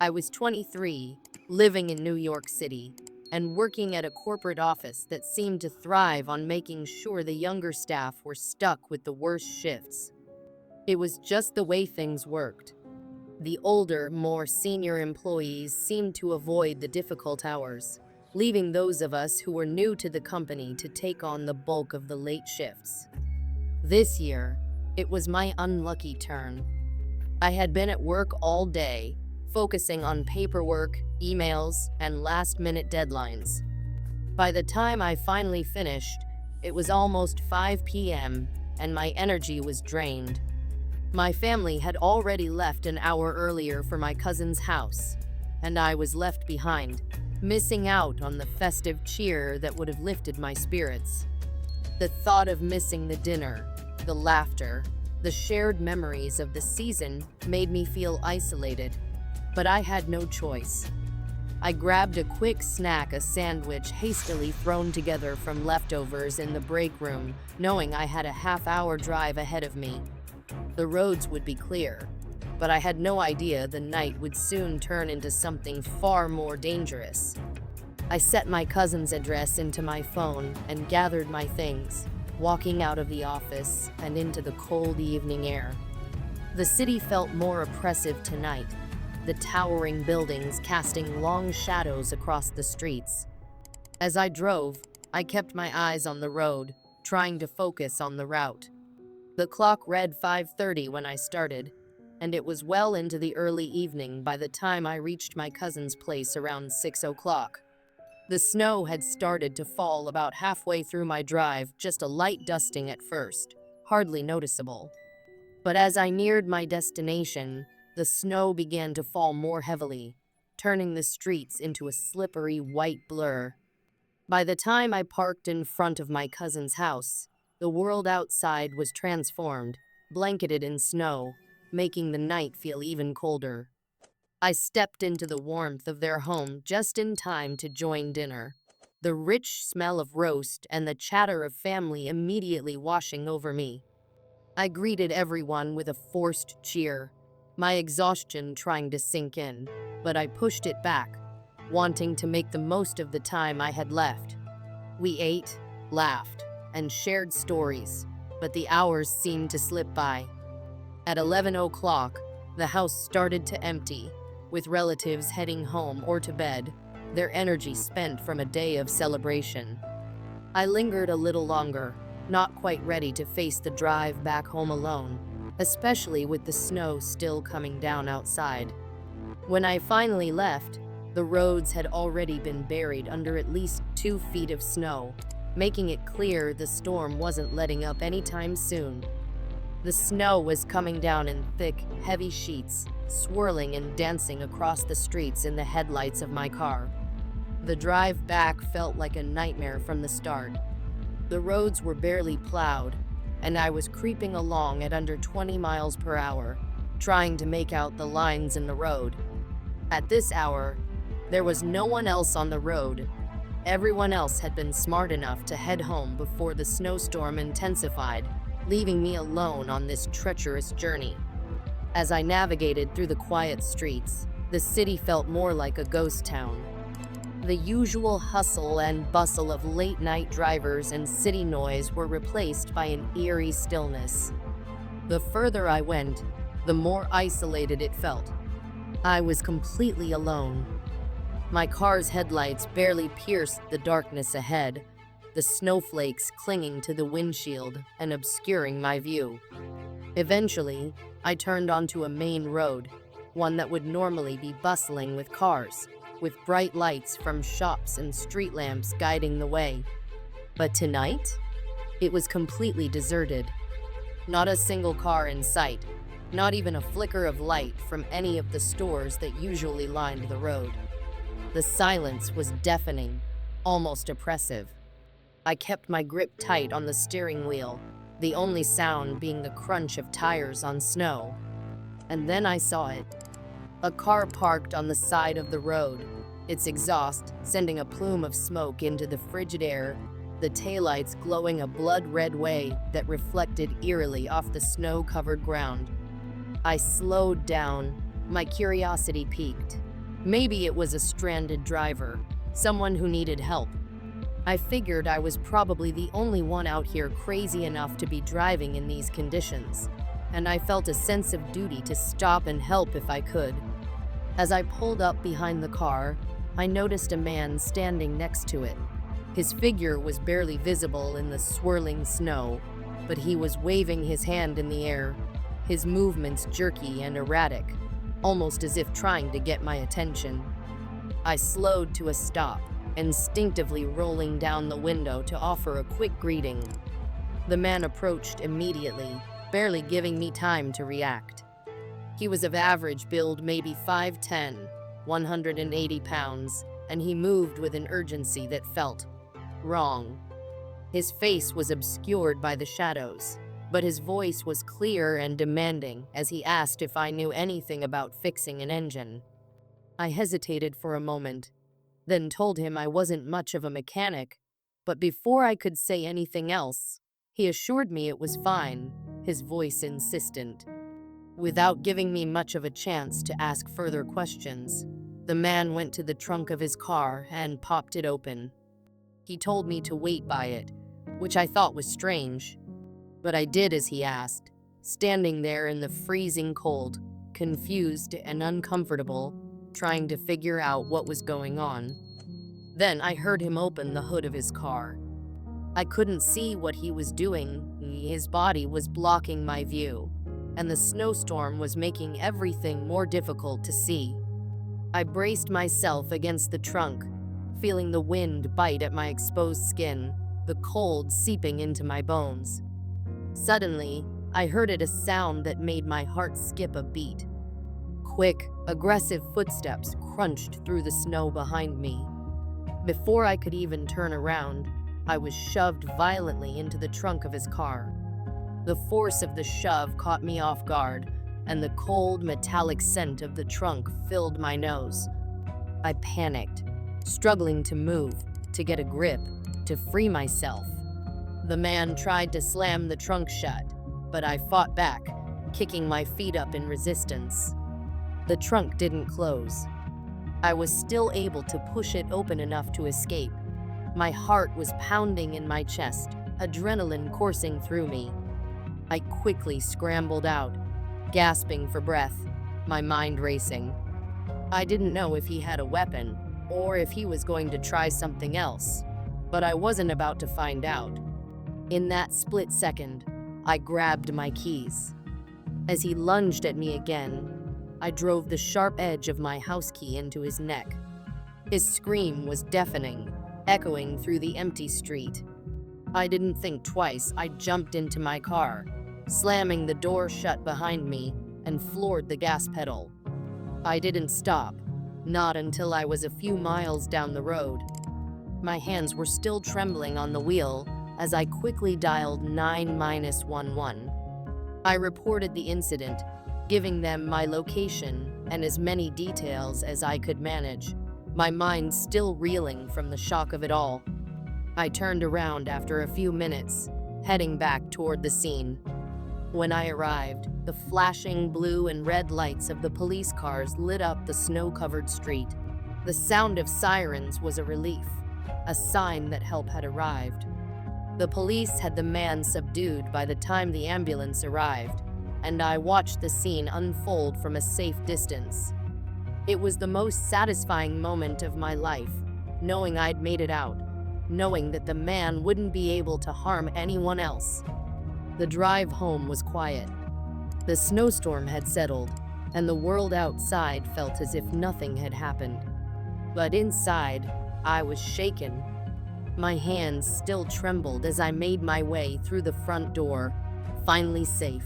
I was 23, living in New York City, and working at a corporate office that seemed to thrive on making sure the younger staff were stuck with the worst shifts. It was just the way things worked. The older, more senior employees seemed to avoid the difficult hours, leaving those of us who were new to the company to take on the bulk of the late shifts. This year, it was my unlucky turn. I had been at work all day, focusing on paperwork, emails, and last-minute deadlines. By the time I finally finished, it was almost 5 p.m., and my energy was drained. My family had already left an hour earlier for my cousin's house, and I was left behind, missing out on the festive cheer that would have lifted my spirits. The thought of missing the dinner, the laughter, the shared memories of the season made me feel isolated, but I had no choice. I grabbed a quick snack, a sandwich hastily thrown together from leftovers in the break room, knowing I had a half-hour drive ahead of me. The roads would be clear, but I had no idea the night would soon turn into something far more dangerous. I set my cousin's address into my phone and gathered my things, walking out of the office and into the cold evening air. The city felt more oppressive tonight, the towering buildings casting long shadows across the streets. As I drove, I kept my eyes on the road, trying to focus on the route. The clock read 5:30 when I started, and it was well into the early evening by the time I reached my cousin's place around 6 o'clock. The snow had started to fall about halfway through my drive, just a light dusting at first, hardly noticeable. But as I neared my destination, the snow began to fall more heavily, turning the streets into a slippery white blur. By the time I parked in front of my cousin's house, the world outside was transformed, blanketed in snow, making the night feel even colder. I stepped into the warmth of their home just in time to join dinner, the rich smell of roast and the chatter of family immediately washing over me. I greeted everyone with a forced cheer, my exhaustion trying to sink in, but I pushed it back, wanting to make the most of the time I had left. We ate, laughed, and shared stories, but the hours seemed to slip by. At 11 o'clock, the house started to empty, with relatives heading home or to bed, their energy spent from a day of celebration. I lingered a little longer, not quite ready to face the drive back home alone, especially with the snow still coming down outside. When I finally left, the roads had already been buried under at least 2 feet of snow, making it clear the storm wasn't letting up anytime soon. The snow was coming down in thick, heavy sheets, swirling and dancing across the streets in the headlights of my car. The drive back felt like a nightmare from the start. The roads were barely plowed, and I was creeping along at under 20 miles per hour, trying to make out the lines in the road. At this hour, there was no one else on the road. Everyone else had been smart enough to head home before the snowstorm intensified, leaving me alone on this treacherous journey. As I navigated through the quiet streets, the city felt more like a ghost town. The usual hustle and bustle of late-night drivers and city noise were replaced by an eerie stillness. The further I went, the more isolated it felt. I was completely alone. My car's headlights barely pierced the darkness ahead, the snowflakes clinging to the windshield and obscuring my view. Eventually, I turned onto a main road, one that would normally be bustling with cars, with bright lights from shops and street lamps guiding the way. But tonight, it was completely deserted. Not a single car in sight, not even a flicker of light from any of the stores that usually lined the road. The silence was deafening, almost oppressive. I kept my grip tight on the steering wheel, the only sound being the crunch of tires on snow. And then I saw it. A car parked on the side of the road, its exhaust sending a plume of smoke into the frigid air, the taillights glowing a blood-red way that reflected eerily off the snow-covered ground. I slowed down, my curiosity piqued. Maybe it was a stranded driver, someone who needed help. I figured I was probably the only one out here crazy enough to be driving in these conditions, and I felt a sense of duty to stop and help if I could. As I pulled up behind the car, I noticed a man standing next to it. His figure was barely visible in the swirling snow, but he was waving his hand in the air, his movements jerky and erratic, almost as if trying to get my attention. I slowed to a stop, instinctively rolling down the window to offer a quick greeting. The man approached immediately, barely giving me time to react. He was of average build, maybe 5'10", 180 pounds, and he moved with an urgency that felt wrong. His face was obscured by the shadows, but his voice was clear and demanding as he asked if I knew anything about fixing an engine. I hesitated for a moment, then told him I wasn't much of a mechanic, but before I could say anything else, he assured me it was fine, his voice insistent. Without giving me much of a chance to ask further questions, the man went to the trunk of his car and popped it open. He told me to wait by it, which I thought was strange, but I did as he asked, standing there in the freezing cold, confused and uncomfortable, trying to figure out what was going on. Then I heard him open the hood of his car. I couldn't see what he was doing. His body was blocking my view, and the snowstorm was making everything more difficult to see. I braced myself against the trunk, feeling the wind bite at my exposed skin, the cold seeping into my bones. Suddenly, I heard a sound that made my heart skip a beat. Quick, aggressive footsteps crunched through the snow behind me. Before I could even turn around, I was shoved violently into the trunk of his car. The force of the shove caught me off guard, and the cold, metallic scent of the trunk filled my nose. I panicked, struggling to move, to get a grip, to free myself. The man tried to slam the trunk shut, but I fought back, kicking my feet up in resistance. The trunk didn't close. I was still able to push it open enough to escape. My heart was pounding in my chest, adrenaline coursing through me. I quickly scrambled out, gasping for breath, my mind racing. I didn't know if he had a weapon, or if he was going to try something else, but I wasn't about to find out. In that split second, I grabbed my keys. As he lunged at me again, I drove the sharp edge of my house key into his neck. His scream was deafening, echoing through the empty street. I didn't think twice. I jumped into my car, slamming the door shut behind me, and floored the gas pedal. I didn't stop, not until I was a few miles down the road. My hands were still trembling on the wheel as I quickly dialed 911. I reported the incident, giving them my location and as many details as I could manage, my mind still reeling from the shock of it all. I turned around after a few minutes, heading back toward the scene. When I arrived, the flashing blue and red lights of the police cars lit up the snow-covered street. The sound of sirens was a relief, a sign that help had arrived. The police had the man subdued by the time the ambulance arrived, and I watched the scene unfold from a safe distance. It was the most satisfying moment of my life, knowing I'd made it out, knowing that the man wouldn't be able to harm anyone else. The drive home was quiet. The snowstorm had settled, and the world outside felt as if nothing had happened. But inside, I was shaken. My hands still trembled as I made my way through the front door, finally safe.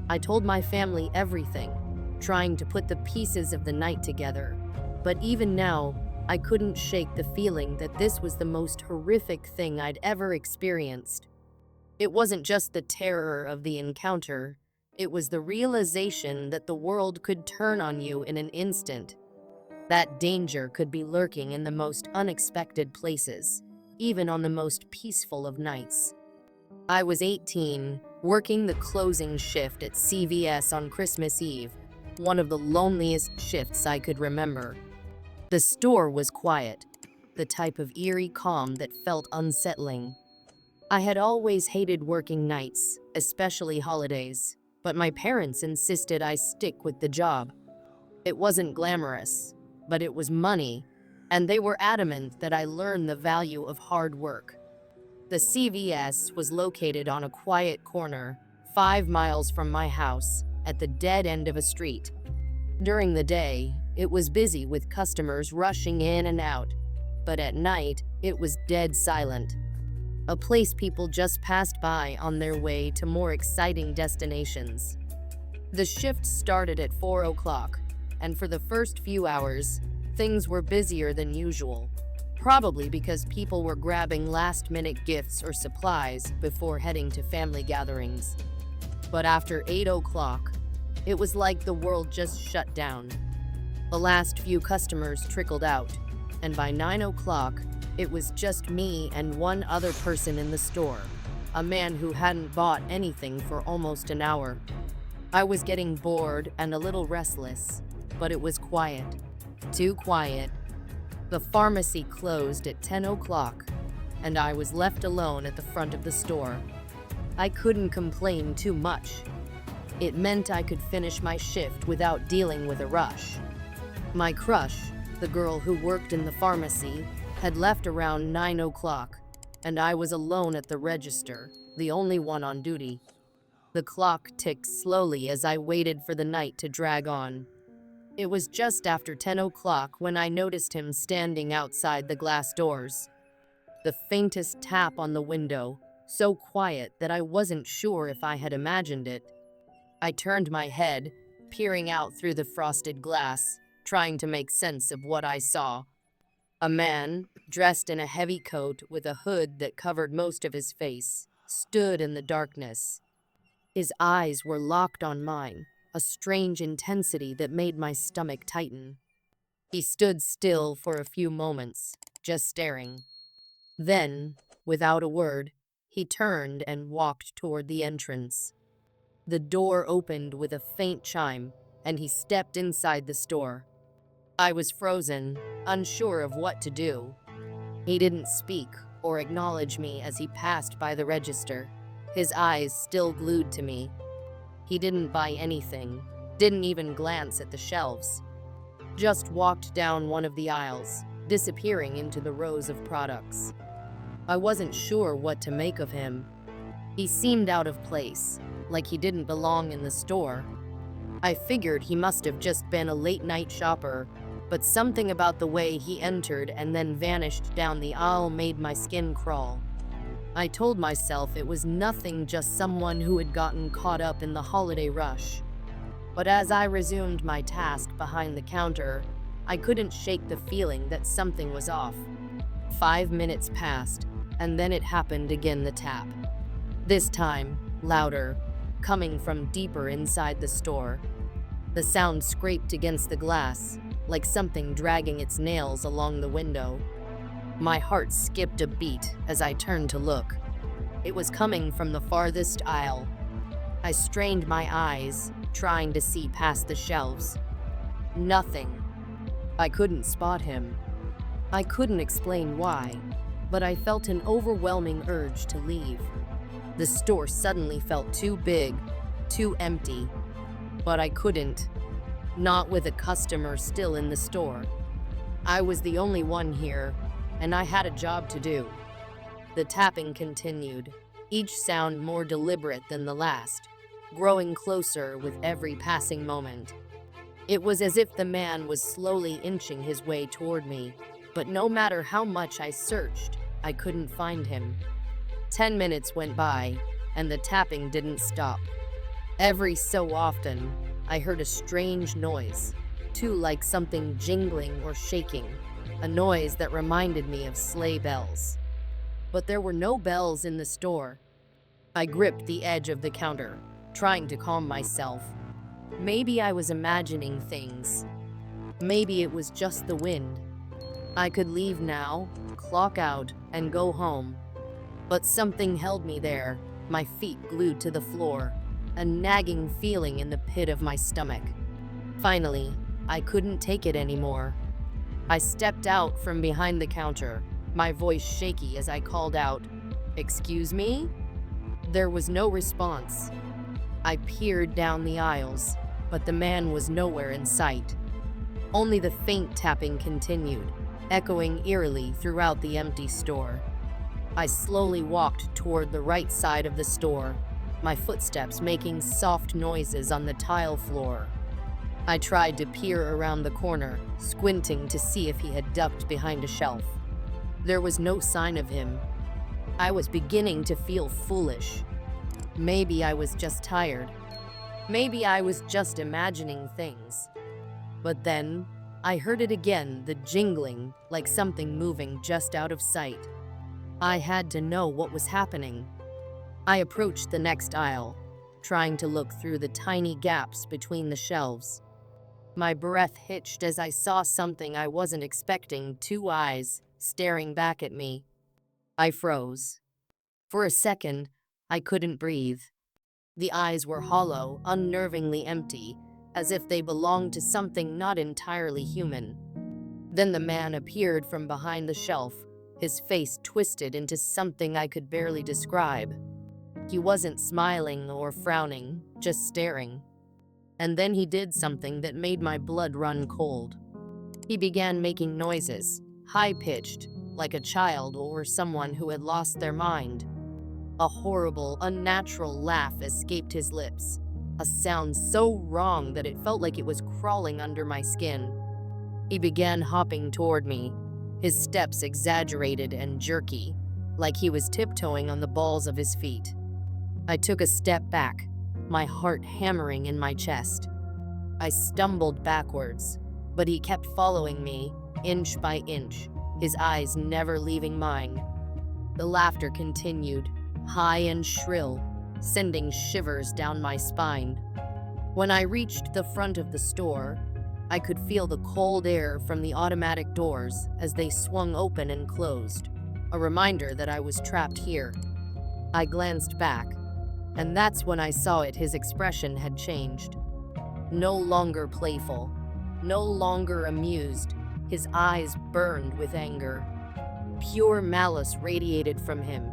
I told my family everything, trying to put the pieces of the night together. But even now, I couldn't shake the feeling that this was the most horrific thing I'd ever experienced. It wasn't just the terror of the encounter, it was the realization that the world could turn on you in an instant. That danger could be lurking in the most unexpected places, even on the most peaceful of nights. I was 18, working the closing shift at CVS on Christmas Eve, one of the loneliest shifts I could remember. The store was quiet, the type of eerie calm that felt unsettling. I had always hated working nights, especially holidays, but my parents insisted I stick with the job. It wasn't glamorous, but it was money, and they were adamant that I learn the value of hard work. The CVS was located on a quiet corner, 5 miles from my house, at the dead end of a street. During the day, it was busy with customers rushing in and out, but at night, it was dead silent. A place people just passed by on their way to more exciting destinations. The shift started at 4 o'clock, and for the first few hours, things were busier than usual, probably because people were grabbing last-minute gifts or supplies before heading to family gatherings. But after 8 o'clock, it was like the world just shut down. The last few customers trickled out, and by 9 o'clock, it was just me and one other person in the store, a man who hadn't bought anything for almost an hour. I was getting bored and a little restless, but it was quiet. Too quiet. The pharmacy closed at 10 o'clock, and I was left alone at the front of the store. I couldn't complain too much. It meant I could finish my shift without dealing with a rush. My crush, the girl who worked in the pharmacy, had left around 9 o'clock, and I was alone at the register, the only one on duty. The clock ticked slowly as I waited for the night to drag on. It was just after 10 o'clock when I noticed him standing outside the glass doors. The faintest tap on the window, so quiet that I wasn't sure if I had imagined it. I turned my head, peering out through the frosted glass, trying to make sense of what I saw. A man, dressed in a heavy coat with a hood that covered most of his face, stood in the darkness. His eyes were locked on mine, a strange intensity that made my stomach tighten. He stood still for a few moments, just staring. Then, without a word, he turned and walked toward the entrance. The door opened with a faint chime, and he stepped inside the store. I was frozen, unsure of what to do. He didn't speak or acknowledge me as he passed by the register, his eyes still glued to me. He didn't buy anything, didn't even glance at the shelves. Just walked down one of the aisles, disappearing into the rows of products. I wasn't sure what to make of him. He seemed out of place, like he didn't belong in the store. I figured he must have just been a late-night shopper, but something about the way he entered and then vanished down the aisle made my skin crawl. I told myself it was nothing, just someone who had gotten caught up in the holiday rush. But as I resumed my task behind the counter, I couldn't shake the feeling that something was off. 5 minutes passed, and then it happened again, the tap. This time, louder, coming from deeper inside the store. The sound scraped against the glass, like something dragging its nails along the window. My heart skipped a beat as I turned to look. It was coming from the farthest aisle. I strained my eyes, trying to see past the shelves. Nothing. I couldn't spot him. I couldn't explain why, but I felt an overwhelming urge to leave. The store suddenly felt too big, too empty. But I couldn't. Not with a customer still in the store. I was the only one here, and I had a job to do. The tapping continued, each sound more deliberate than the last, growing closer with every passing moment. It was as if the man was slowly inching his way toward me, but no matter how much I searched, I couldn't find him. 10 minutes went by, and the tapping didn't stop. Every so often, I heard a strange noise, too like something jingling or shaking, a noise that reminded me of sleigh bells. But there were no bells in the store. I gripped the edge of the counter, trying to calm myself. Maybe I was imagining things. Maybe it was just the wind. I could leave now, clock out, and go home. But something held me there, my feet glued to the floor, a nagging feeling in the pit of my stomach. Finally, I couldn't take it anymore. I stepped out from behind the counter, my voice shaky as I called out, "Excuse me?" There was no response. I peered down the aisles, but the man was nowhere in sight. Only the faint tapping continued, echoing eerily throughout the empty store. I slowly walked toward the right side of the store, my footsteps making soft noises on the tile floor. I tried to peer around the corner, squinting to see if he had ducked behind a shelf. There was no sign of him. I was beginning to feel foolish. Maybe I was just tired. Maybe I was just imagining things. But then, I heard it again, the jingling, like something moving just out of sight. I had to know what was happening. I approached the next aisle, trying to look through the tiny gaps between the shelves. My breath hitched as I saw something I wasn't expecting, 2 eyes staring back at me. I froze. For a second, I couldn't breathe. The eyes were hollow, unnervingly empty, as if they belonged to something not entirely human. Then the man appeared from behind the shelf, his face twisted into something I could barely describe. He wasn't smiling or frowning, just staring. And then he did something that made my blood run cold. He began making noises, high-pitched, like a child or someone who had lost their mind. A horrible, unnatural laugh escaped his lips, a sound so wrong that it felt like it was crawling under my skin. He began hopping toward me, his steps exaggerated and jerky, like he was tiptoeing on the balls of his feet. I took a step back, my heart hammering in my chest. I stumbled backwards, but he kept following me, inch by inch, his eyes never leaving mine. The laughter continued, high and shrill, sending shivers down my spine. When I reached the front of the store, I could feel the cold air from the automatic doors as they swung open and closed, a reminder that I was trapped here. I glanced back, and that's when I saw it. His expression had changed. No longer playful, no longer amused, his eyes burned with anger. Pure malice radiated from him,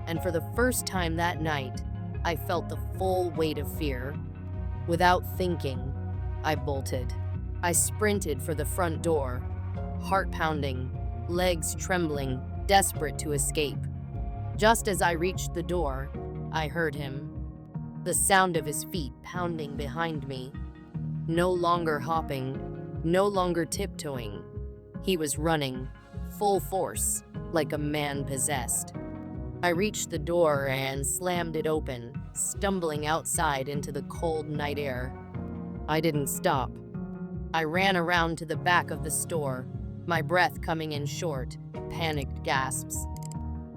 and for the first time that night, I felt the full weight of fear. Without thinking, I bolted. I sprinted for the front door, heart pounding, legs trembling, desperate to escape. Just as I reached the door, I heard him. The sound of his feet pounding behind me. No longer hopping, no longer tiptoeing. He was running, full force, like a man possessed. I reached the door and slammed it open, stumbling outside into the cold night air. I didn't stop. I ran around to the back of the store, my breath coming in short, panicked gasps.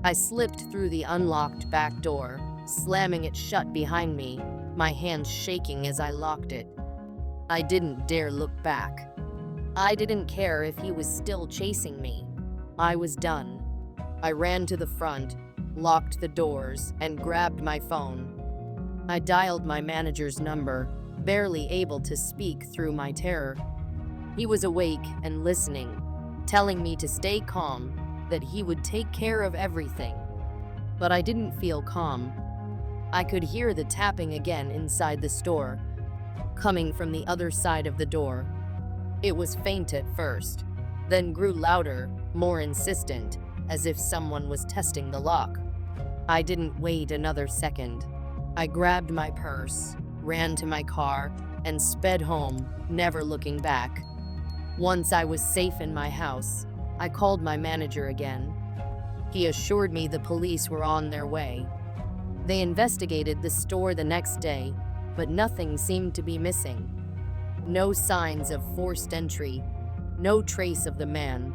I slipped through the unlocked back door, slamming it shut behind me, my hands shaking as I locked it. I didn't dare look back. I didn't care if he was still chasing me. I was done. I ran to the front, locked the doors, and grabbed my phone. I dialed my manager's number, barely able to speak through my terror. He was awake and listening, telling me to stay calm, that he would take care of everything. But I didn't feel calm. I could hear the tapping again inside the store, coming from the other side of the door. It was faint at first, then grew louder, more insistent, as if someone was testing the lock. I didn't wait another second. I grabbed my purse, ran to my car, and sped home, never looking back. Once I was safe in my house, I called my manager again. He assured me the police were on their way. They investigated the store the next day, but nothing seemed to be missing. No signs of forced entry, no trace of the man.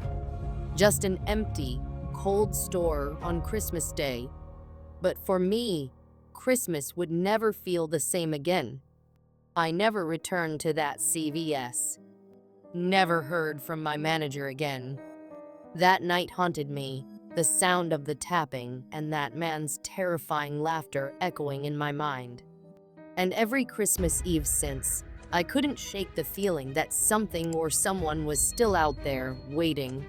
Just an empty, cold store on Christmas Day. But for me, Christmas would never feel the same again. I never returned to that CVS. Never heard from my manager again. That night haunted me, the sound of the tapping and that man's terrifying laughter echoing in my mind. And every Christmas Eve since, I couldn't shake the feeling that something or someone was still out there, waiting.